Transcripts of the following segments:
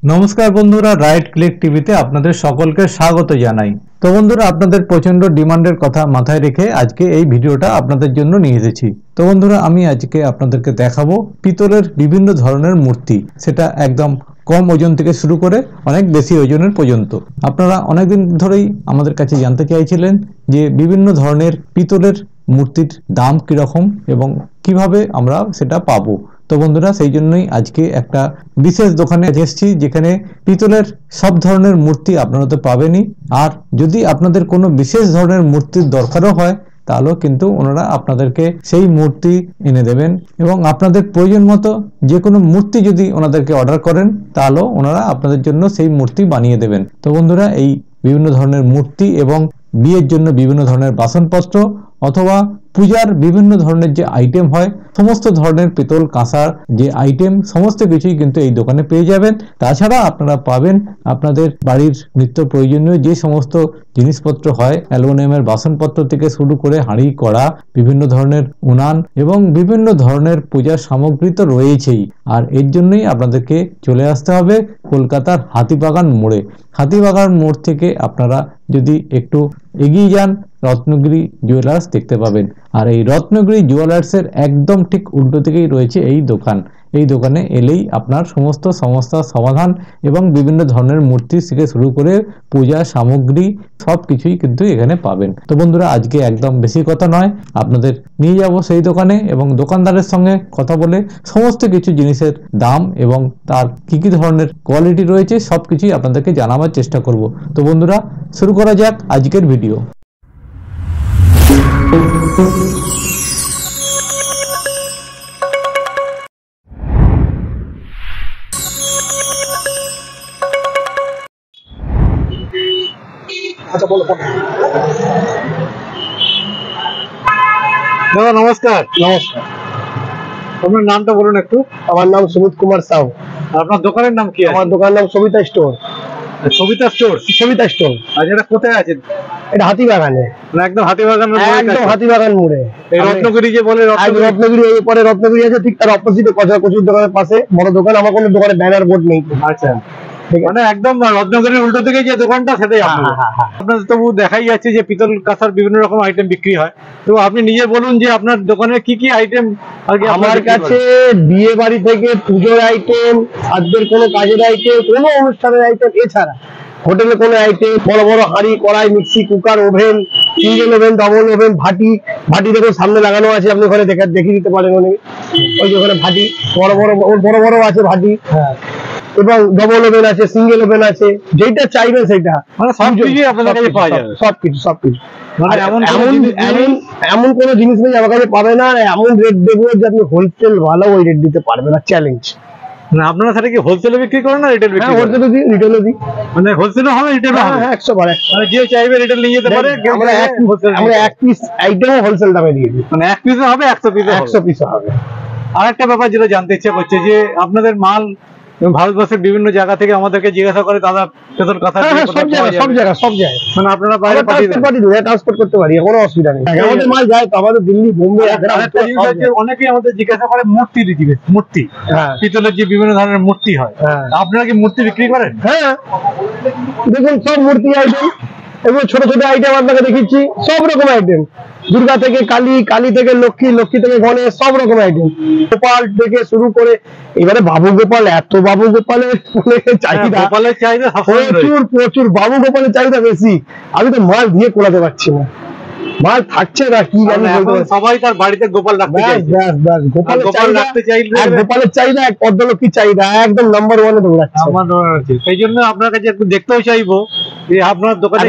नमस्कार बंधुरा right click टीवीते आपनादेर सकलके स्वागत जानाई। तो बंधुरा आपनादेर प्रचंड डिमांडेर कथा माथाय रेखे आजके एई भिडियोटा आपनादेर जन्य निये एसेछि। तो बंधुरा आमी आजके आपनादेरके देखाबो पितलेर विभिन्न धरनेर मूर्ति, सेटा एकदम कम ओजन थेके शुरू करे अनेक बेशी ओजनेर पर्यन्त। आपनारा अनेक दिन धरेई आमादेर काछे जानते चाइछिलेन जे विभिन्न धरनेर पितलेर मूर्तिर दाम कि रकम एबं किभाबे आमरा सेटा पाबो। तो बंधुरा सेई जन्यई आजके एकटा विशेष दोकाने एसेछि जेखाने पितलेर सब धरनेर मूर्ति आपनारा तो पाबेनई, आर यदि आपनादेर कोनो विशेष धरनेर मूर्तिर दरकारो हय ताहलेও কিন্তু ওনারা আপনাদেরকে সেই মূর্তি এনে দেবেন এবং আপনাদের প্রয়োজন মতো যে কোনো মূর্তি যদি ওনাদেরকে অর্ডার করেন তাহলেও ওনারা আপনাদের জন্য সেই মূর্তি বানিয়ে দেবেন। তো বন্ধুরা এই বিভিন্ন ধরনের মূর্তি এবং বিয়ের জন্য বিভিন্ন ধরনের বাসনপত্র অথবা পূজার বিভিন্ন ধরনের যে আইটেম হয় সমস্ত ধরনের পিতল কাঁসার যে আইটেম সমস্ত কিছুই কিন্তু এই দোকানে পেয়ে যাবেন। তাছাড়া আপনারা পাবেন আপনাদের বাড়ির নিত্য প্রয়োজনীয় যে সমস্ত জিনিসপত্র হয় অ্যালুমিনিয়ামের বাসনপত্র থেকে শুরু করে হাঁড়ি কড়া বিভিন্ন ধরনের উনান এবং বিভিন্ন ধরনের পূজার সামগ্রী তো রয়েছেই। আর এর জন্যই আপনাদেরকে চলে আসতে হবে কলকাতার হাতিবাগান মোড়ে। হাতিবাগান মোড় থেকে আপনারা যদি একটু এগিয়ে যান রত্নগিরি জুয়েলার্স দেখতে পাবেন। আর এই রত্নগিরি জুয়েলার্সের একদম ঠিক উল্টো দিকেই রয়েছে এই দোকান। এই দোকানে এলেই আপনার সমস্ত সমস্যার সমাধান এবং বিভিন্ন ধরনের মূর্তি থেকে শুরু করে পূজা সামগ্রী সবকিছুই কিন্তু এখানে পাবেন। তো বন্ধুরা আজকে একদম বেশি কথা নয়, আপনাদের নিয়ে যাব সেই দোকানে এবং দোকানদারের সঙ্গে কথা বলে সমস্ত কিছু জিনিসের দাম এবং তার কি কি ধরনের কোয়ালিটি রয়েছে সবকিছুই আপনাদেরকে জানাবার চেষ্টা করব। তো বন্ধুরা শুরু করা যাক আজকের ভিডিও। আচ্ছা বলো দাদা নমস্কার। নমস্কার, আপনার নামটা বলুন একটু। আমার নাম সুমিত কুমার সাউ। আপনার দোকানের নাম কি? আমার দোকানের নাম Sabita store. Sabita store? Sabita store. আচ্ছা এটা কোথায় আছে? এটা হাতিবাগানে। না একদম হাতিবাগানের মোড়ে? একদম হাতিবাগান মোড়ে। এই রত্নগিরি যে বলে রত্নগিরি এই পরে রত্নগিরি আছে ঠিক তার অপোজিটে কচুর দোকানের পাশে বড় দোকান। আমার কোনো দোকানে ব্যানার বোর্ড নেই। আচ্ছা মানে একদম রত্নগিরির উল্টো দিকে যে দোকানটা সেটাই আপনার। আপনার তবু দেখাই যাচ্ছে যে পিতল কাঁসার বিভিন্ন রকম আইটেম বিক্রি হয়। তো আপনি নিজে বলুন যে আপনার দোকানে কি কি আইটেম? আমার কাছে বিয়ে বাড়ি থেকে পুজোর আইটেম, সাধ্যের কোনো কাজের আইটেম, কোনো অনুষ্ঠানের আইটেম, এছাড়া হোটেলে কোনো আইটেম, বড় বড় হাঁড়ি কড়াই mixie cooker oven, single oven double oven, ভাটি দেখুন সামনে লাগানো আছে, আপনি ওখানে দেখিয়ে দিতে পারেন। ওই যে ওখানে ভাটি বড় বড় আছে ভাটি, হ্যাঁ, এবং ডবল ওভেন আছে সিঙ্গেল ওভেন আছে, যেটা চাইবেন সেটা মানে সবকিছু আপনাদের কাছে পাওয়া যাবে। সবকিছু এমন কোনো জিনিস নেই আমার কাছে পাবে না। এমন রেট দেবো যে আপনি হোলসেল ভালো ওই রেট দিতে পারবেন না, চ্যালেঞ্জ। না আপনারা সেটা কি হোলসেলে বিক্রি করেন না রিটেল বিক্রি? হ্যাঁ হোলসেলে দিই, রিটেলও দিই। মানে হোলসেলও হবে রিটেলও হবে? হ্যাঁ 100 বার। মানে যে চাইবে রিটেল নিয়ে যেতে পারে। আমরা এক পিস আইটেমও হোলসেল দামে দিয়ে দিই। মানে এক পিসও হবে 100 পিসও হবে। আরেকটা ব্যাপার যেটা জানতে ইচ্ছা করছে যে আপনাদের মাল ভারতবর্ষের বিভিন্ন জায়গা থেকে আমাদেরকে জিজ্ঞাসা করে দাদা পিতল কাঁথা সব জায়গায় মানে আপনারা বাইরে ট্রান্সপোর্ট করতে পারি, কোনো অসুবিধা নেই। আমাদের মাল যায় তো আমাদের দিল্লি বোম্বে। অনেকেই আমাদের জিজ্ঞাসা করে মূর্তি পিতলের যে বিভিন্ন ধরনের মূর্তি হয়, আপনারা কি মূর্তি বিক্রি করেন? হ্যাঁ দেখুন সব মূর্তি আইটেম এবং ছোট ছোট আইটেম আপনাকে দেখিচ্ছি, সব রকম আইটেম। দুর্গা থেকে কালী থেকে লক্ষ্মী থেকে গণেশ, সব রকম আইটেম। গোপাল থেকে শুরু করে এবারে বাবু গোপাল, এত বাবু গোপালের চাহিদা, প্রচুর বাবু গোপালের চাহিদা বেশি। আমি তো মাল দিয়ে কোলাতে পারছি না, মাল থাকছে না কি জানি। সবাই তার বাড়িতে গোপাল রাখতে চায়। গোপালের চাহিদা এক পদ্মলক্ষ্মীর চাহিদা একদম নাম্বার 1 এ দৌড়াচ্ছে। সেই জন্য আপনার কাছে একটু দেখতেও চাইবো যে আপনার দোকানে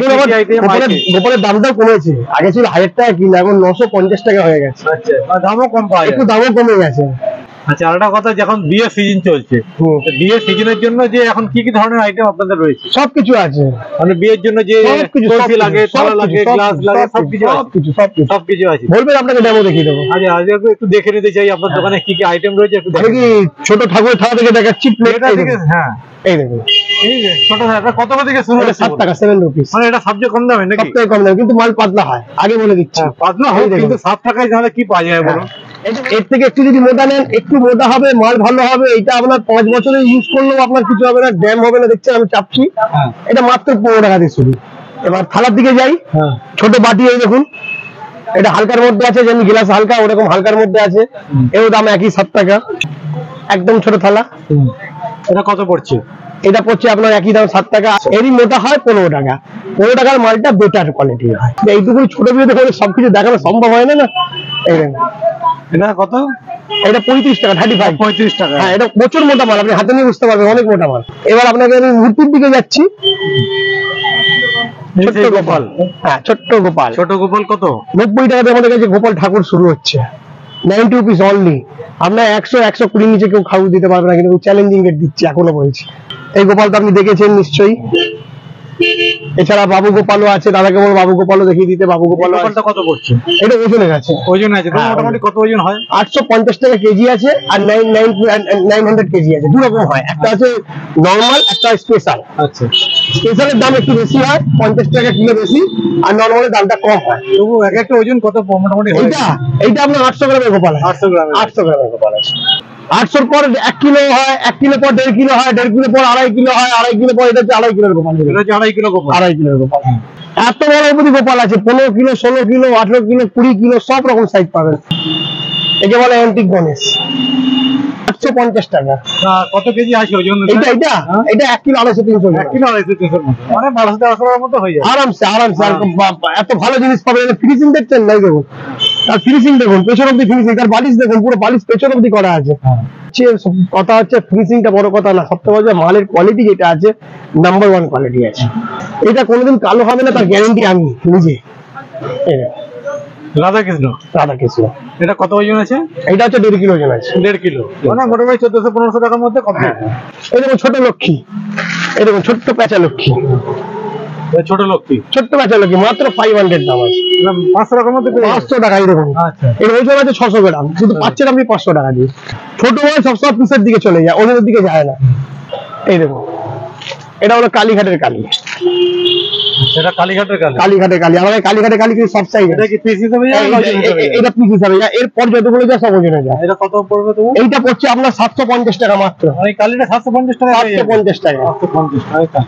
গোপালের দামটাও কমেছে। আগে ছিল 1000 টাকা কিলো, এখন 950 টাকা হয়ে গেছে। আচ্ছা দামও কম পাওয়া যায়, একটু দামও কমে গেছে। আচ্ছা আরেকটা কথা, যখন বিয়ের সিজন চলছে, বিয়ের সিজনের জন্য যে এখন কি কি ধরনের আইটেম আপনাদের রয়েছে? সবকিছু আছে। মানে বিয়ের জন্য যে কলসি লাগে, থালা লাগে, গ্লাস লাগে, সবকিছু আছে। বলবেন আপনাকে ডেমো দেখিয়ে দেবো। আচ্ছা আজকে একটু দেখে নিতে চাই আপনার দোকানে কি কি আইটেম রয়েছে। একটু দেখি ছোট ঠাকুরের থালা থেকে দেখাচ্ছি। হ্যাঁ এই দেখুন ছোট থালা কত থেকে শুরু হচ্ছে? 7 টাকা, 7 রুপিস। মানে এটা সবচেয়ে কম দামে নাকি? সবচেয়ে কম দামে, কিন্তু মাল পাতলা হয়, আগে বলে দিচ্ছি। পাতলা হয় কিন্তু 7 টাকায় তাহলে কি পাওয়া যায় বলুন? এর থেকে একটু যদি মোটা নেন, একটু মোটা হবে, মাল ভালো হবে। এটা আপনার 5 বছরে ইউজ করলেও আপনার কিছু হবে না, ড্যাম হবে না। দেখছেন আমি চাপছি, এটা মাত্র 15 টাকা দিয়ে শুরু। এবার থালার দিকে যাই, ছোট বাটি এই দেখুন, এটা হালকার মধ্যে আছে, যেমন গ্লাস হালকা ওরকম হালকার মধ্যে আছে, এও দাম একই 7 টাকা। একদম ছোট থালা, এটা কত পড়ছে? এটা পড়ছে আপনার একই দাম 7 টাকা। এরই মোটা হয় 15 টাকা। 15 টাকার মালটা বেটার কোয়ালিটি হয়। এইটুকু ছোট ভিডিও করে সবকিছু দেখানো সম্ভব হয় না। এটা কত? এটা 35 টাকা, 35। 35 টাকা। হ্যাঁ, এটা প্রচুর মোটা মাল, আপনি হাতে নিয়ে বুঝতে পারবেন, অনেক মোটা মাল। এবার আপনাকে আমি মূর্তির দিকে যাচ্ছি। ছোট্ট গোপাল, হ্যাঁ ছোট্ট গোপাল। ছোট গোপাল কত? 90 টাকা দিয়ে আমাদের কাছে গোপাল ঠাকুর শুরু হচ্ছে, 90 রুপিস অনলি। আপনার 100-120 নিচে কেউ খাওয়া দিতে পারবে না, কিন্তু চ্যালেঞ্জিং রেট দিচ্ছি এখনো বলছি। এই গোপালটা আপনি দেখেছেন নিশ্চয়ই। এছাড়া বাবু গোপালও আছে, দাদাকে বলবো বাবু গোপালও দেখিয়ে দিতে। বাবু গোপালটা কত পড়ছে? এটা ওজনের আছে। ওজন আছে, মোটামুটি কত ওজন হয়? 850 টাকা কেজি আছে, আর 900 কেজি আছে। দু রকম হয়, একটা আছে নরমাল, একটা স্পেশাল। আচ্ছা, স্পেশালের দাম একটু বেশি হয়, 50 টাকা কিলো বেশি, আর নরমালের দামটা কম হয়। তবু এক একটা ওজন কত মোটামুটি? এইটা আপনার 800 গ্রামের গোপাল আছে। 800 গ্রামের। 800 গ্রামের গোপাল আছে। 800 পর 1 কিলো হয়, 1 কিলো পর 1.5 কিলো হয়, 1.5 কিলো পর 2.5 কিলো হয়, 2.5 কিলো পর এটা হচ্ছে 2.5 কিলোর গোপাল। এটা হচ্ছে 2.5 কিলো গোপাল। 2.5 কিলোর গোপাল। এত বড় অবধি গোপাল আছে, 15 কিলো, 16 কিলো, 18 কিলো, 20 কিলো, সব রকম সাইজ পাবেন। একে বলে অ্যান্টিক গণেশ। 850 টাকা। কত কেজি আছে ওজন? এটা 1 কিলো 250-300। 1 কিলো 250-300 মতো, মানে 1200-1300 মতো হয়ে যায় আরামসে। এত ভালো জিনিস পাবেন। ফিনিশিং দেখছেন নাই? দেখুন তার ফিনিশিং, দেখুন পেছন অব্দি ফিনিশিং। তার বালিশ দেখুন, পুরো বালিশ পেছন অব্দি করা আছে। কথা হচ্ছে ফিনিশিংটা বড় কথা না, সবথেকে বড় মালের কোয়ালিটি যেটা আছে, নাম্বার 1 কোয়ালিটি আছে। এটা কোনোদিন কালো হবে না, তার গ্যারান্টি আমি নিজে। রাধাকৃষ্ণ। এটা কত ওজন আছে? এটা হচ্ছে 1.5 কিলো ওজন আছে। 1.5 কিলো, মানে মোটামুটি 1400-1500 টাকার মধ্যে কমপ্লিট। এই দেখুন ছোট লক্ষ্মী, এই দেখুন ছোট্ট প্যাঁচা লক্ষ্মী। ছোট লক্ষ্মী, ছোট্ট প্যাঁচা লক্ষ্মী, মাত্র 500 দাম আছে। 500 টাকার মধ্যে? 500 টাকা। এই দেখুন, এর ওজন আছে 600 গ্রাম, শুধু পাচ্ছেন আপনি 500 টাকা দিয়ে। ছোট মাল সবসময় পিসের দিকে চলে যায়, ওজনের দিকে যায় না। এই দেখুন, এটা হলো কালীঘাটের কালী। এটা কালীঘাটের কালী। আমাদের কালীঘাটের কালী কিন্তু সব সাইজ। এটা কি পিস হিসেবে যায়? এটা পিস হিসেবে যায়, এরপর যতগুলো যায় সব ওজনে যায়। এটা কত পড়বে তবু? এইটা পড়ছে আপনার 750 টাকা মাত্র। এই কালীটা 750 টাকা। 750 টাকা। 750 টাকা।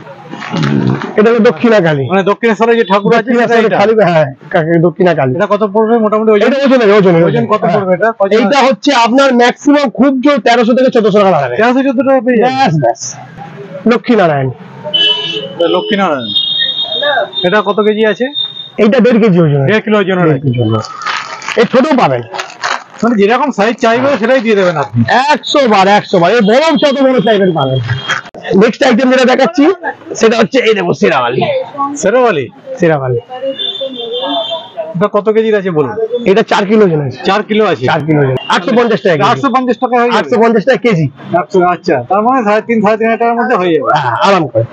এটা হলো দক্ষিণা কালী, মানে দক্ষিণেশ্বরে যে ঠাকুর আছে সেটা কালী। হ্যাঁ, দক্ষিণা কালী। এটা কত পড়বে মোটামুটি ওজন? এটা ওজন কত পড়বে এটা? এইটা হচ্ছে আপনার ম্যাক্সিমাম খুব জোর 1300 থেকে 1400 টাকা লাগবে। 1300-1400 টাকা পেয়ে যাবে। ব্যাস। লক্ষ্মীনারায়ণ। এটা কত কেজি আছে? এইটা 1.5 কেজি ওজন। 1.5 কিলো ওজন। এই ছোট পাবেন, মানে যেরকম সাইজ চাইবে সেটাই দিয়ে দেবেন আপনি। 100 বার। এই বড় ছোট বড় চাইবেন পাবেন। নেক্সট আইটেম যেটা দেখাচ্ছি সেটা হচ্ছে এই দেখো শেরাওয়ালি। এটা কত কেজির আছে বলুন? এটা 4 কিলো ওজন আছে। 4 কিলো আছে। 4 কিলো ওজন 850 টাকা। 850 টাকা হয়ে যাবে। 850 টাকা কেজি। আচ্ছা, তার মানে 3.5 টাকার মধ্যে হয়ে যাবে আরাম করে।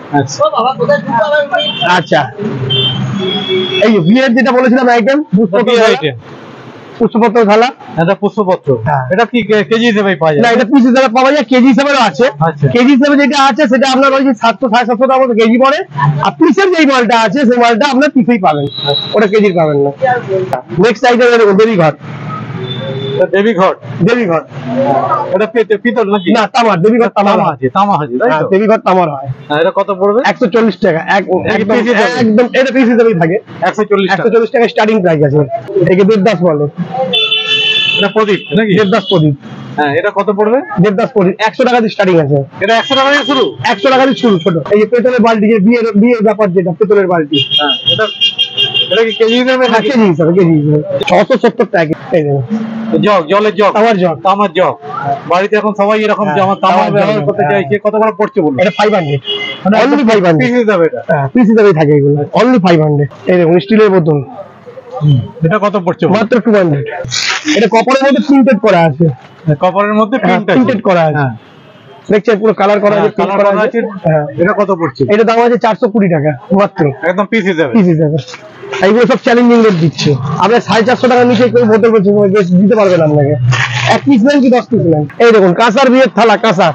আচ্ছা, এই বিয়ের যেটা বলেছিলাম আইটেম, পুষ্পপত্র থালা। এটা পুষ্পপত্র। এটা কি কেজি হিসেবে পাওয়া যায়? না, এটা পিস হিসেবে পাওয়া যায়, কেজি হিসেবেও আছে। কেজি হিসেবে যেটা আছে সেটা আপনার ওই 700-750 টাকা মতো কেজি পড়ে। আর পিসের যেই মালটা আছে সেই মালটা আপনার পিসেই পাবেন, ওটা কেজির পাবেন না। নেক্সট আইটেম দেখুন, দেবীঘট। এটা পিতল নাকি? না, তামার। দেবীঘট তামার আছে। তাই তো? দেবীঘট তামার হয়। এটা কত পড়বে? 140 টাকা। একদম এটা পিস হিসেবেই থাকে। 140 টাকা স্টার্টিং প্রাইস আছে। একে দেবদাস বলে। এটা প্রদীপ নাকি? দেবদাস প্রদীপ। হ্যাঁ, এটা কত পড়বে? দেবদাস প্রদীপ 100 টাকা দিয়ে স্টার্টিং আছে। এটা 100 টাকা দিয়ে শুরু? 100 টাকা দিয়ে শুরু। ছোট এই যে পেতলের বালতি, যে বিয়ের ব্যাপার, যেটা পেতলের বালতি। হ্যাঁ, এটা কি কেজি হিসেবে? কেজি হিসেবে 670 টাকা। এই দেখুন, জলের জগ, তামার জগ। বাড়িতে এখন সবাই এরকম তামার ব্যবহার করতে চাইছে। কত করে পড়ছে বলুন? এটা 500, অনলি 500 পিস হিসাবে। এটা পিস হিসাবেই থাকে এগুলো, অনলি 500। এই দেখুন, স্টিলের বোতল। এটা কত পড়ছে? মাত্র 200। এটা কপারের মধ্যে প্রিন্টেড করা আছে। কপারের মধ্যে প্রিন্টেড করা আছে, দেখছেন পুরো কালার করা আছে, প্রিন্ট করা আছে। এটা কত পড়ছে? এটা দাম আছে 420 টাকা মাত্র, একদম পিস হিসাবে। এইগুলো সব চ্যালেঞ্জিং রেট দিচ্ছে। আপনার 450 টাকার নিচে কেউ বোতল দিতে পারবেন আপনাকে। 1 পিস নেন কি 10 পিস নেন। এই দেখুন, কাঁসার বিয়ের থালা। কাঁসার।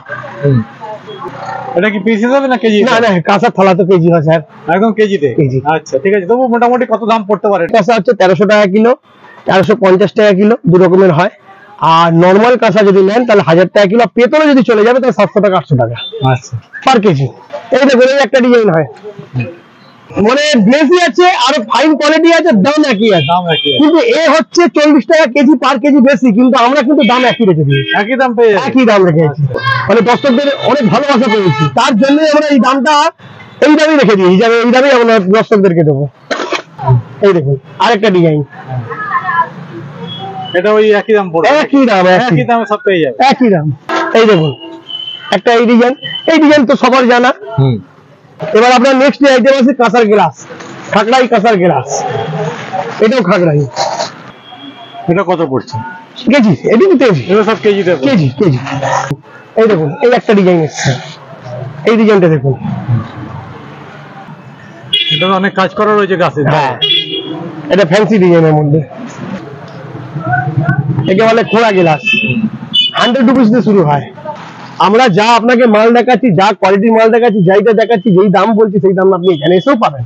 এটা কি পিস হিসাবে না কেজি? না, কাঁসার থালা তো কেজি হয় স্যার, একদম কেজিতে। আচ্ছা, ঠিক আছে। তবু মোটামুটি কত দাম পড়তে পারে? কাঁসা হচ্ছে 1300 টাকা কিলো, 1350 টাকা কিলো, দু রকমের হয়। আর নর্মাল কাঁসা যদি নেন তাহলে 1000 টাকা কিলো, পেতলে যদি চলে যাবে তাহলে 700 টাকা 800 টাকা আচ্ছা পার কেজি। এই দেখুন এই একটা ডিজাইন হয়, মানে বেশি আছে আর ফাইন কোয়ালিটি আছে, দাম একই আছে, কিন্তু এ হচ্ছে 40 টাকা কেজি পার কেজি বেশি, কিন্তু আমরা কিন্তু দাম একই রেখে দিই, একই দাম রেখেছি, মানে দর্শকদের অনেক ভালোবাসা পেয়েছি, তার জন্য আমরা এই দামটা এই দামই রেখে দিই, যাবে এই দামই আমরা দর্শকদেরকে দেবো। এই দেখুন আরেকটা ডিজাইন, এটা ওই একই দাম পড়বে, একই দামে সব পেয়ে যাবে, একই দাম। এই দেখুন একটা এই ডিজাইন তো সবার জানা। এবার আপনার নেক্সট আইটেম আছে কাঁসার গ্লাস, খাগড়াই কাঁসার গ্লাস, এটাও খাগড়াই। এটা কত পড়ছে কেজি? এটি কেজি, এটা সব কেজিতে কেজি। এই দেখুন এই একটা ডিজাইন এসছে, এই ডিজাইনটা দেখুন, এটা অনেক কাজ করা রয়েছে গাছে। হ্যাঁ এটা ফ্যান্সি ডিজাইনের মধ্যে, একে বলে খোলা গ্লাস, 100 রুপিস দিয়ে শুরু হয়। আমরা যা আপনাকে মাল দেখাচ্ছি, যা কোয়ালিটির মাল দেখাচ্ছি, যাইটা দেখাচ্ছি, যেই দাম বলছি সেই দাম আপনি এখানে এসেও পাবেন।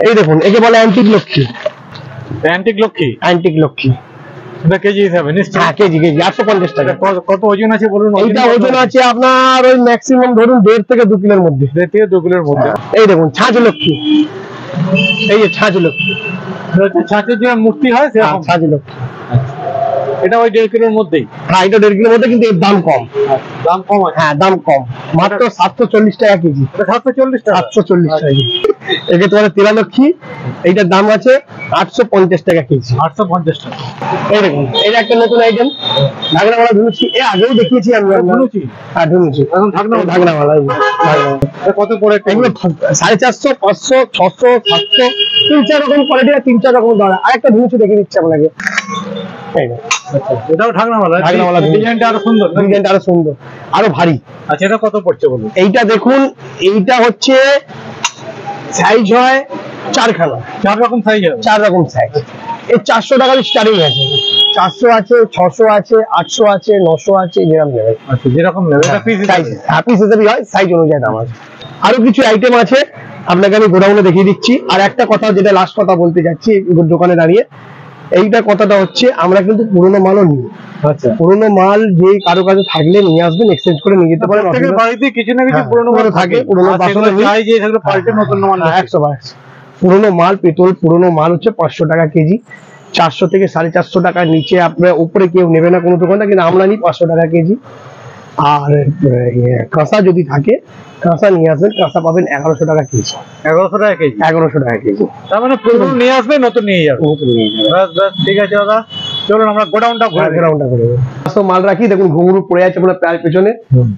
এই দেখুন একে বলে অ্যান্টিক লক্ষ্মী, অ্যান্টিক লক্ষ্মী। এটা কেজি হিসাবে নিশ্চয়ই? হ্যাঁ কেজি 850 টাকা। কত ওজন আছে বলুন? এইটা ওজন আছে আপনার ওই ম্যাক্সিমাম ধরুন 1.5 থেকে 2 কিলোর মধ্যে। 1.5 থেকে 2 কিলোর মধ্যে। এই দেখুন ছাঁচ লক্ষ্মী, এই যে ছাঁচ লক্ষ্মী, ছাঁচের যে মূর্তি হয় সেরকম ছাঁচ লক্ষ্মী। এটা ওই 1.5 কিলোর মধ্যেই? হ্যাঁ এটা 1.5 কিলোর মধ্যে, কিন্তু এর দাম কম। দাম কম আছে? হ্যাঁ দাম কম, মাত্র 740 টাকা কেজি। 740 টাকা? 740 টাকা কেজি। একে তোমার তেলা লক্ষ্মী, এইটার দাম আছে 850 টাকা কেজি। 850 টাকা। এই দেখুন এটা একটা নতুন আইটেম, ঢাকনাওয়ালা ধুনুচি, এর আগেও দেখিয়েছি আমি। ধুনুচি? হ্যাঁ ধুনুচি, এখন ঢাকনাওয়ালা। কত পড়ে? এগুলো 450, 500, 600, 700, 3-4 রকম কোয়ালিটি আর 3-4 রকম দাম। আরেকটা ধুনুচি দেখে দিচ্ছি আপনাকে। এটাও ঢাকনাওয়ালা? ডিজাইনটা আরো সুন্দর, ডিজাইনটা আরো সুন্দর, আরো ভারী। আচ্ছা এটা কত পড়ছে বলুন? এইটা দেখুন, এইটা হচ্ছে সাইজ হয় 4খানা, 4 রকম সাইজ হবে? 4 রকম সাইজ। এই 400 টাকা স্টার্টিং আছে, 400 আছে, 600 আছে, 800 আছে, 900 আছে, যেরকম নেবে। আচ্ছা যেরকম নেবে, এটা পিস সাইজ, হ্যাঁ পিস হিসেবে হয়, সাইজ অনুযায়ী দাম আছে। আরো কিছু আইটেম আছে আপনাকে আমি গোডাউনে দেখিয়ে দিচ্ছি। আর একটা কথা, যেটা লাস্ট কথা বলতে যাচ্ছি দোকানে দাঁড়িয়ে, এইটা কথাটা হচ্ছে আমরা কিন্তু পুরোনো মালও নিই। আচ্ছা পুরোনো মাল যে কারো কাছে থাকলে নিয়ে আসবেন, এক্সচেঞ্জ করে নিয়ে যেতে পারেন। বাড়িতে কিছু না কিছু পুরোনো মাল থাকে, পুরোনো বাসনে চাই যে সেগুলো পাল্টে নতুন মাল 100 পুরোনো মাল, পেট্রোল পুরোনো মাল হচ্ছে 500 টাকা কেজি। 400 থেকে 450 টাকার নিচে আপনার উপরে কেউ নেবে না কোনো দোকানটা, কিন্তু আমরা নিই 500 টাকা কেজি। আর কাঁসা যদি থাকে, কাঁসা নিয়ে আসবেন, কাঁসা পাবেন 1100 টাকা কেজি। 1100 টাকা কেজি? 1100 টাকা কেজি। তার মানে পুরনো নিয়ে আসবে, নতুন নিয়ে যাবে। বাস ঠিক আছে দাদা, চলুন আমরা গোডাউনটা ঘুরে মাল রাখি। দেখুন ঘুঙুর পড়ে আছে আপনার প্রায় পেছনে,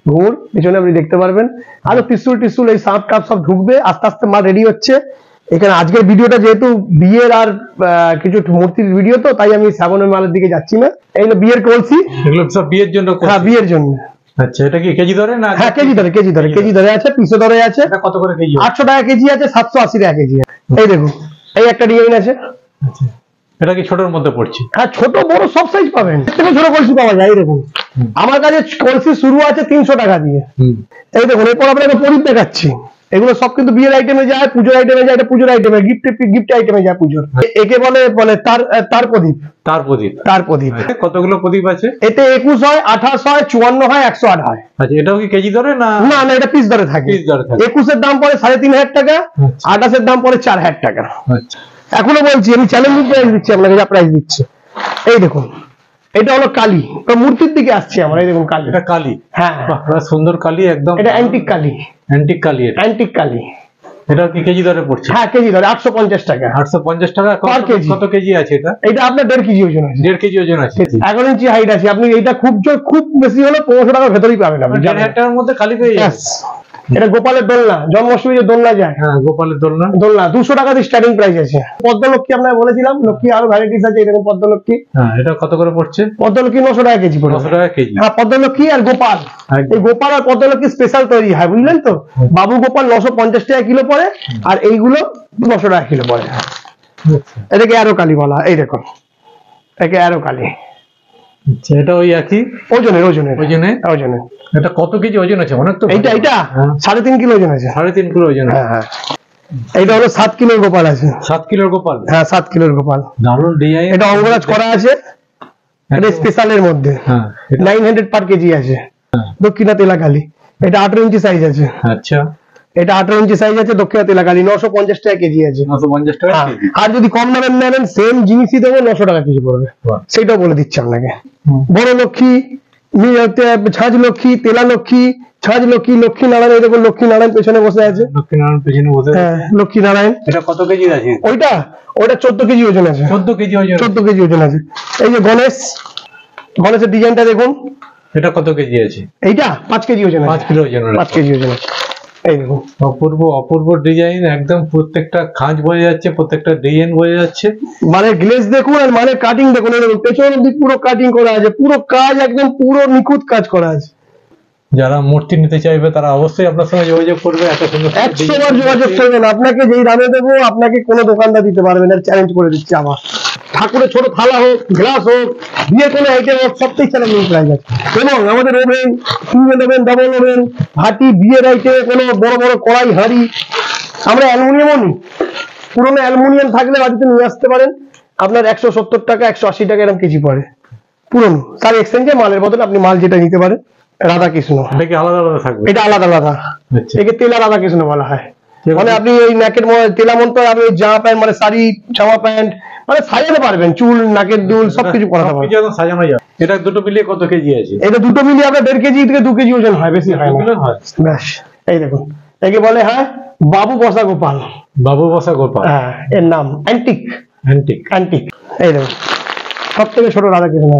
ঘুঙুর পেছনে আপনি দেখতে পারবেন। আরো টিস্যুল এই সাপ টাপ সব ঢুকবে, আস্তে আস্তে মাল রেডি হচ্ছে। এখানে আজকের ভিডিওটা যেহেতু বিয়ের আর কিছু মূর্তির ভিডিও, তো তাই আমি শ্রাবণের মালের দিকে যাচ্ছি না। এইগুলো বিয়ের কলসি, এগুলো সব বিয়ের জন্য? হ্যাঁ বিয়ের জন্য। আচ্ছা এটা কি কেজি ধরে না? হ্যাঁ কেজি ধরে আছে, পিসে ধরে আছে। এটা কত করে কেজি? 800 টাকা কেজি আছে, 780 টাকা কেজি। এই দেখুন এই একটা ডিজাইন আছে। আচ্ছা এটা কি ছোটর মধ্যে পড়ছে? হ্যাঁ ছোট বড় সব সাইজ পাবেন, থেকে ছোট কলসি পাওয়া যায়। এই দেখুন আমার কাছে কলসি শুরু আছে 300 টাকা দিয়ে। এই দেখুন এরপর আপনাকে প্রদীপ দেখাচ্ছি। এগুলো সব কিন্তু বিয়ের আইটেমে যায়, পুজোর আইটেমে যায়, এটা পুজোর আইটেমে, গিফট আইটেমে যায় পুজোর। একে বলে তার প্রদীপ। তার প্রদীপ কতগুলো প্রদীপ আছে এতে? 21 হয়, 28 হয়, 54 হয়, 108 হয়। আচ্ছা এটাও কি কেজি ধরে না? না না এটা পিস ধরে থাকে। 21 এর দাম পড়ে 3500 টাকা, 28 এর দাম পড়ে 4000 টাকা। আচ্ছা এখনো বলছি, আমি চ্যালেঞ্জিং প্রাইস দিচ্ছি আপনাকে, যা প্রাইস দিচ্ছি। এই দেখুন এটা হলো কালী, তো মূর্তির দিকে আসছে আমরা। এই দেখুন কালী, এটা কালী? হ্যাঁ সুন্দর কালী একদম। এটা অ্যান্টিক কালী। অ্যান্টিক কালী। এটা কি কেজি ধরে পড়ছে? হ্যাঁ কেজি ধরে 850 টাকা। 850 টাকা পার কেজি। কত কেজি আছে এটা? এটা আপনার 1.5 কেজি ওজন আছে। 1.5 কেজি ওজন আছে। 11 ইঞ্চি হাইট আছে। আপনি এটা খুব বেশি হলে 1500 টাকার ভেতরেই পাবেন আপনি। 1500 টাকার মধ্যে কালী পেয়ে যাবেন। এটা গোপালের দোলনা, জন্মাষ্টমী যে দোলনা যায়, হ্যাঁ গোপালের দোলনা 200 টাকা দিয়ে স্টার্টিং প্রাইস আছে। পদ্মলক্ষ্মী আপনাকে বলেছিলাম, লক্ষ্মী আরো ভ্যারাইটিস আছে। এরকম পদ্মলক্ষ্মী, হ্যাঁ এটা কত করে পড়ছে? পদ্মলক্ষ্মী 900 টাকা কেজি পড়ে। 900 টাকা কেজি। হ্যাঁ পদ্মলক্ষ্মী আর গোপাল, এই গোপাল আর পদ্মলক্ষ্মী স্পেশাল তৈরি হয়, বুঝলেন তো। বাবু গোপাল 950 টাকা কিলো পড়ে, আর এইগুলো 900 টাকা কিলো পড়ে। এটাকে আরো কালী বলা। এই দেখুন একে আরো কালী। আচ্ছা এটা ওই একই ওজনে। এটা কত কেজি ওজন আছে? অনেক তো। এইটা 3.5 কিলো ওজন আছে। 3.5 কিলো ওজন? হ্যাঁ এইটা হলো 7 কিলোর গোপাল আছে। 7 কিলোর গোপাল? হ্যাঁ 7 কিলোর গোপাল। দারুণ ডিজাইন। এটা অঙ্গরাজ করা আছে। এটা স্পেশালের মধ্যে 900 পার কেজি আছে, দক্ষিণা তেলাকালী। এটা 18 ইঞ্চি সাইজ আছে। আচ্ছা, এটা 18 ইঞ্চি সাইজ আছে, দক্ষিণা তেলাকালী। 950 টাকা কেজি আছে। 950 টাকা। আর যদি কম দামের নেবেন সেম জিনিসই দেবো, 900 টাকা কেজি পড়বে। সেটাও বলে দিচ্ছি আপনাকে। বড় লক্ষ্মী, ছাঁচ লক্ষ্মী, তেলা লক্ষ্মী, ছাঁচ লক্ষ্মী, লক্ষ্মী নারায়ণ। এই দেখুন লক্ষ্মী নারায়ণ পেছনে বসে আছে। লক্ষ্মী নারায়ণ পেছনে বসে আছে। হ্যাঁ, লক্ষ্মী নারায়ণ। এটা কত কেজি আছে? ওইটা 14 কেজি ওজন আছে। 14 কেজি ওজন। 14 কেজি ওজন আছে। এই যে গণেশ, গণেশের ডিজাইনটা দেখুন। এটা কত কেজি আছে? এইটা 5 কেজি ওজন আছে। 5 কিলো ওজন। 5 কেজি ওজন আছে। এই দেখুন অপূর্ব অপূর্ব ডিজাইন, একদম প্রত্যেকটা খাঁজ বোঝা যাচ্ছে, প্রত্যেকটা ডিজাইন বোঝা যাচ্ছে। মানে গ্লেজ দেখুন আর মানে কাটিং দেখুন, পেছনের দিক পুরো কাটিং করা আছে, পুরো কাজ একদম পুরো নিখুঁত কাজ করা আছে। যারা মূর্তি নিতে চাইবে তারা অবশ্যই আপনার সঙ্গে যোগাযোগ করবে। এত সুন্দর 100 বার যোগাযোগ করবেন। আপনাকে যেই দামে দেবো আপনাকে কোনো দোকানদার দিতে পারবে না, চ্যালেঞ্জ করে দিচ্ছি। আমার ঠাকুরের ছোট থালা হোক, গ্লাস হোক, বিয়ে কোনো আইটেম হোক, সবটাই চ্যালেঞ্জিং প্রাইস আছে। এবং আমাদের oven, single oven, double oven, হাঁটি, বিয়ের আইটেম, কোনো বড় বড় কড়াই, হাঁড়ি, আমরা অ্যালুমিনিয়ামও নিই। পুরোনো অ্যালুমিনিয়াম থাকলে বাড়িতে নিয়ে আসতে পারেন। আপনার 170 টাকা, 180 টাকা এরকম কেজি পড়ে পুরোনো। তার এক্সচেঞ্জে মালের বদলে আপনি মাল যেটা নিতে পারেন। রাধাকৃষ্ণ এটা কি আলাদা আলাদা থাকবে? এটা আলাদা আলাদা। একে তেলা রাধাকৃষ্ণ বলা হয়। মানে আপনি ওই নাকের তেলা মন্ত্র, আপনি জামা প্যান্ট মানে শাড়ি, জামা প্যান্ট মানে সাজাতে পারবেন, চুল, নাকের দুল সবকিছু করাতে পারবেন, সাজানো যায়। এটা দুটো মিলিয়ে কত কেজি আছে? এটা দুটো মিলিয়ে আপনার 1.5 কেজি থেকে 2 কেজি ওজন হয়, বেশি হয় না। ব্যাস এই দেখুন, একে বলে হয় বাবু বসা গোপাল। বাবু বসা গোপাল, হ্যাঁ এর নাম। Antique antique antique. এই দেখুন সব থেকে ছোট রাধাকৃষ্ণ।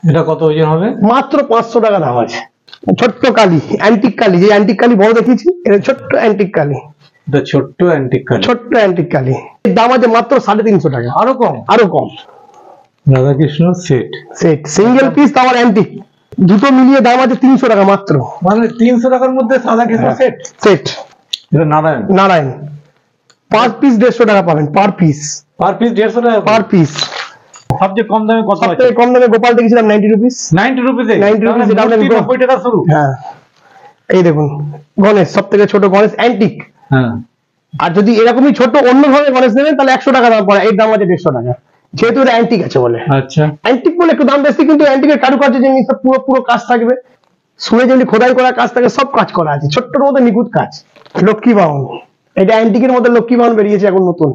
এটা কত ওজন হবে? মাত্র 500 টাকা দাম আছে। ছোট্ট কালী, অ্যান্টিক কালী, যে অ্যান্টিক কালী বড় দেখিয়েছি, এটা ছোট্ট অ্যান্টিক কালী। এটা ছোট্ট অ্যান্টিক কালী, ছোট্ট অ্যান্টিক কালী। এর দাম আছে মাত্র 350 টাকা। আরো কম, আরো কম। Radhakrishna set, set single piece, আমার অ্যান্টিক দুটো মিলিয়ে দাম আছে 300 টাকা মাত্র। মানে 300 টাকার মধ্যে রাধাকৃষ্ণ সেট। সেট এটা নারায়ণ, নারায়ণ 5 পিস 150 টাকা পাবেন পার পিস। পার পিস 150 টাকা পার পিস। সবচেয়ে কম দামে কত আছে? সবচেয়ে কম দামে গোপাল দেখেছিলাম 90 রুপিস। 90 রুপিসে 90 রুপিস, এটা 90 টাকা শুরু। হ্যাঁ এই দেখুন গণেশ, সবথেকে ছোট গণেশ অ্যান্টিক। হ্যাঁ, আর যদি এরকমই ছোট অন্য ধরনের গণেশ নেবেন তাহলে 100 টাকা দাম পড়ে। এর দাম আছে 150 টাকা, যেহেতু এটা অ্যান্টিক আছে বলে। আচ্ছা, অ্যান্টিক বলে একটু দাম বেশি, কিন্তু অ্যান্টিকের কারুকার্য জিনিস পুরো পুরো কাজ থাকবে, শুনে যেমনি খোদাই করা কাজ থাকে, সব কাজ করা আছে, ছোট্টর মধ্যে নিখুঁত কাজ। লক্ষ্মী বাহন, এটা অ্যান্টিকের মধ্যে লক্ষ্মী বাহন বেরিয়েছে এখন নতুন।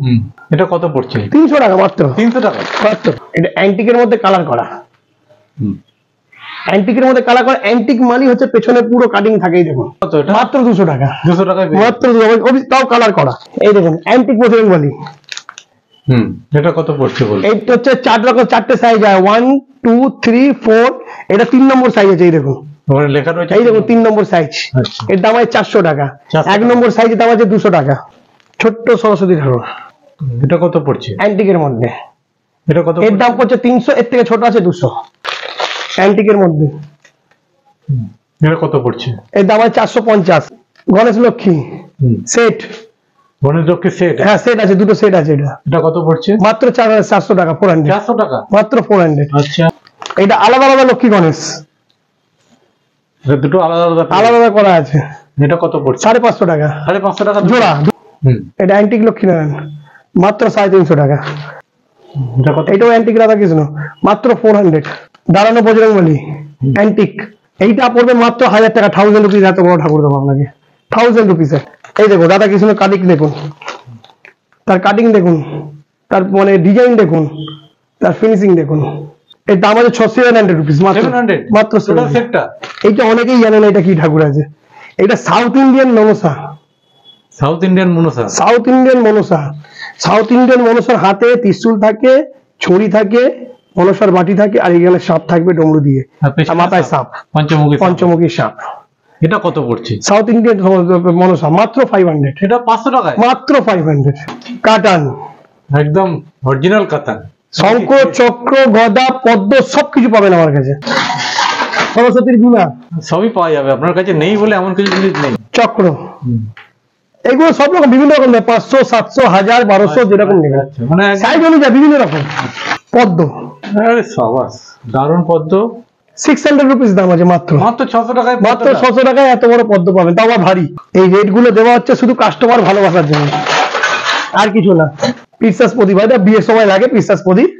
এটা কত পড়ছে? 300 টাকা মাত্র। 300 টাকা মাত্র। এটা অ্যান্টিকের মধ্যে কালার করা, অ্যান্টিকের মধ্যে কালার করা। অ্যান্টিক মালই হচ্ছে পেছনে পুরো কাটিং থাকেই। দেখুন মাত্র 200 টাকা। 200 টাকা মাত্র, তাও কালার করা। এই দেখুন অ্যান্টিক বজরং বালি। এটা কত পড়ছে বল? এইটা হচ্ছে 4 রকম, 4টে সাইজ হয়, 1 2 3 4। এটা 3 নম্বর সাইজ আছে। এই দেখুন লেখা রয়েছে, এই দেখুন 3 নম্বর সাইজ। এর দাম আছে 400 টাকা। 1 নম্বর সাইজের দাম আছে 200 টাকা। ছোট্ট সরস্বতী ঠাকুর, এটা কত পড়ছে? অ্যান্টিকের মধ্যে এটা কত? এর দাম পড়ছে 300, এর থেকে ছোট আছে 200। অ্যান্টিকের মধ্যে এটা কত পড়ছে? এর দাম আছে 450। গণেশ লক্ষ্মী সেট, গণেশ লক্ষ্মী সেট, হ্যাঁ সেট আছে, দুটো সেট আছে। এটা কত পড়ছে? মাত্র 400 টাকা। 400 400 টাকা মাত্র 400। আচ্ছা, এটা আলাদা আলাদা লক্ষ্মী গণেশ, এটা দুটো আলাদা আলাদা আলাদা আলাদা করা আছে। এটা কত পড়ছে? 550 টাকা। 550 টাকা জোড়া। এটা অ্যান্টিক লক্ষ্মী নারায়ণ, মাত্র 350 টাকা। এটা কত? এটাও অ্যান্টিক রাধাকৃষ্ণ, মাত্র 400। দাঁড়ানো বজরং বলি অ্যান্টিক, এইটা পড়বে মাত্র 1000 টাকা। 1000 রুপিস। এত বড় ঠাকুর দেবো আপনাকে 1000 রুপিসে। এই দেখো রাধাকৃষ্ণ কাটিং দেখুন, তার কাটিং দেখুন, তার মানে ডিজাইন দেখুন, তার ফিনিশিং দেখুন। এর দাম আছে 700 রুপিস মাত্র। মাত্র সেটটা। এইটা অনেকেই জানে না এটা কি ঠাকুর আছে। এটা south Indian Manasa. South Indian Manasa, south Indian Manasa. South Indian মনসার হাতে ত্রিশূল থাকে, ছড়ি থাকে, মনসার বাটি থাকে, আর এখানে সাপ থাকবে ডমরু দিয়ে, মাথায় সাপ, পঞ্চমুখী সাপ। এটা কত পড়ছে? সাউথ ইন্ডিয়ান মনসা মাত্র 500। এটা 500 টাকায় মাত্র 500। কাটান একদম অরিজিনাল কাটান, শঙ্খ চক্র গদা পদ্ম সবকিছু পাবেন আমার কাছে। সরস্বতীর বীণা সবই পাওয়া যাবে আপনার কাছে, নেই বলে এমন কিছু জিনিস নেই। চক্র এগুলো সব রকম বিভিন্ন রকম, 500 700 1000 1200 যেরকম নেবে, মানে সাইজ অনুযায়ী বিভিন্ন রকম। পদ্ম, আরে সাবাস, দারুণ পদ্ম। 600 রুপিস দাম আছে মাত্র। মাত্র 600 টাকায়, মাত্র 600 টাকায় এত বড় পদ্ম পাবেন, তাও আবার ভারী। এই রেট গুলো দেওয়া হচ্ছে শুধু কাস্টমার ভালোবাসার জন্য, আর কিছু না। পিসাস প্রদীপ, এটা বিয়ের সময় লাগে পিসাস প্রদীপ।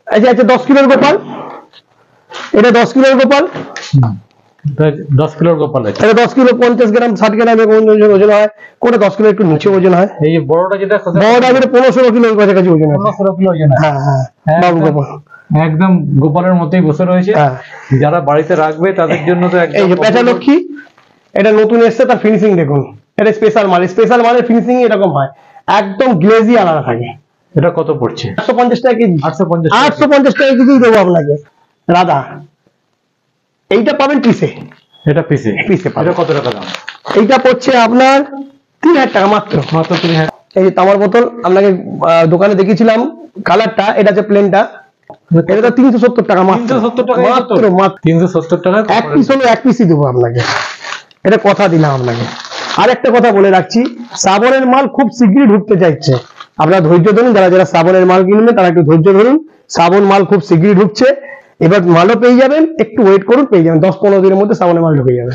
এই যে আছে 10 কিলোর গোপাল, এটা 10 কিলোর গোপাল, 10 কিলোর গোপাল আছে। এটা 10 কিলো 50 গ্রাম 60 গ্রাম এরকম ওজন হয়, কোনটা 10 কিলো একটু নিচে ওজন হয়। এই যে বড়টা যেটা বড়টা যেটা 15-16 কিলোর কাছাকাছি ওজন আছে। 15-16 কিলো ওজন আছে। হ্যাঁ বাবু গোপাল একদম গোপালের মতোই বসে রয়েছে। যারা বাড়িতে রাখবে তাদের জন্য তো একদম। এই যে পেঁচা লক্ষ্মী, এটা নতুন এসছে, তার ফিনিশিং দেখুন, এটা স্পেশাল মাল। স্পেশাল মালের ফিনিশিং এরকম হয়, একদম গ্লেজি আলাদা থাকে। এটা কত পড়ছে? 850 টাকা কেজি। 850 টাকা কেজি দেবো আপনাকে। রাধা এইটা পাবেন পিসে। এটা পিসে পাবেন। কত টাকা দাম? এইটা পড়ছে আপনার 3000 টাকা মাত্র। 3000। এই যে তামার বোতল আপনাকে দোকানে দেখিয়েছিলাম কালারটা, এটা হচ্ছে প্লেনটা, এটা 370 টাকা মাত্র। 370 টাকা এক পিস হলো, এক পিসই দেবো আপনাকে, এটা কথা দিলাম আপনাকে। আর একটা কথা বলে রাখছি, শ্রাবণের মাল খুব শীঘ্রই ঢুকতে চাইছে, আপনারা ধৈর্য ধরুন। যারা যারা শ্রাবণের মাল কিনবে তারা একটু ধৈর্য ধরুন, শ্রাবণ মাল খুব শীঘ্রই ঢুকছে। এবার মালও পেয়ে যাবেন, একটু ওয়েট করুন, পেয়ে যাবেন 10-15 দিনের মধ্যে শ্রাবণের মাল ঢুকে যাবে।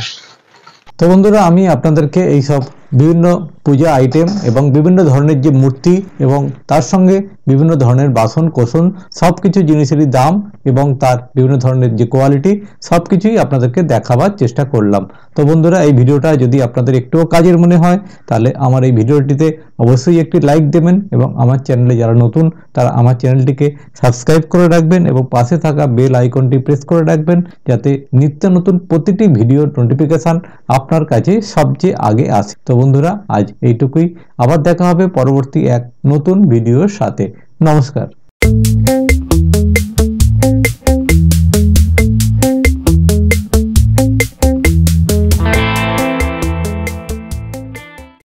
তো বন্ধুরা, আমি আপনাদেরকে এইসব বিভিন্ন পূজা আইটেম এবং বিভিন্ন ধরনের যে মূর্তি এবং তার সঙ্গে বিভিন্ন ধরনের বাসন কোসন সবকিছু জিনিসেরই দাম এবং তার বিভিন্ন ধরনের যে কোয়ালিটি সবকিছুই আপনাদেরকে দেখাবার চেষ্টা করলাম। তো বন্ধুরা, এই ভিডিওটা যদি আপনাদের একটুও কাজের মনে হয় তাহলে আমার এই ভিডিওটিতে অবশ্যই একটি লাইক দেবেন এবং আমার চ্যানেলে যারা নতুন তারা আমার চ্যানেলটিকে সাবস্ক্রাইব করে রাখবেন এবং পাশে থাকা বেল আইকনটি প্রেস করে রাখবেন, যাতে নিত্য নতুন প্রতিটি ভিডিওর নোটিফিকেশন আপনার কাছে সবচেয়ে আগে আসে। তো বন্ধুরা, আজ এইটুকুই, আবার দেখা হবে পরবর্তী এক নতুন ভিডিওর সাথে। নমস্কার।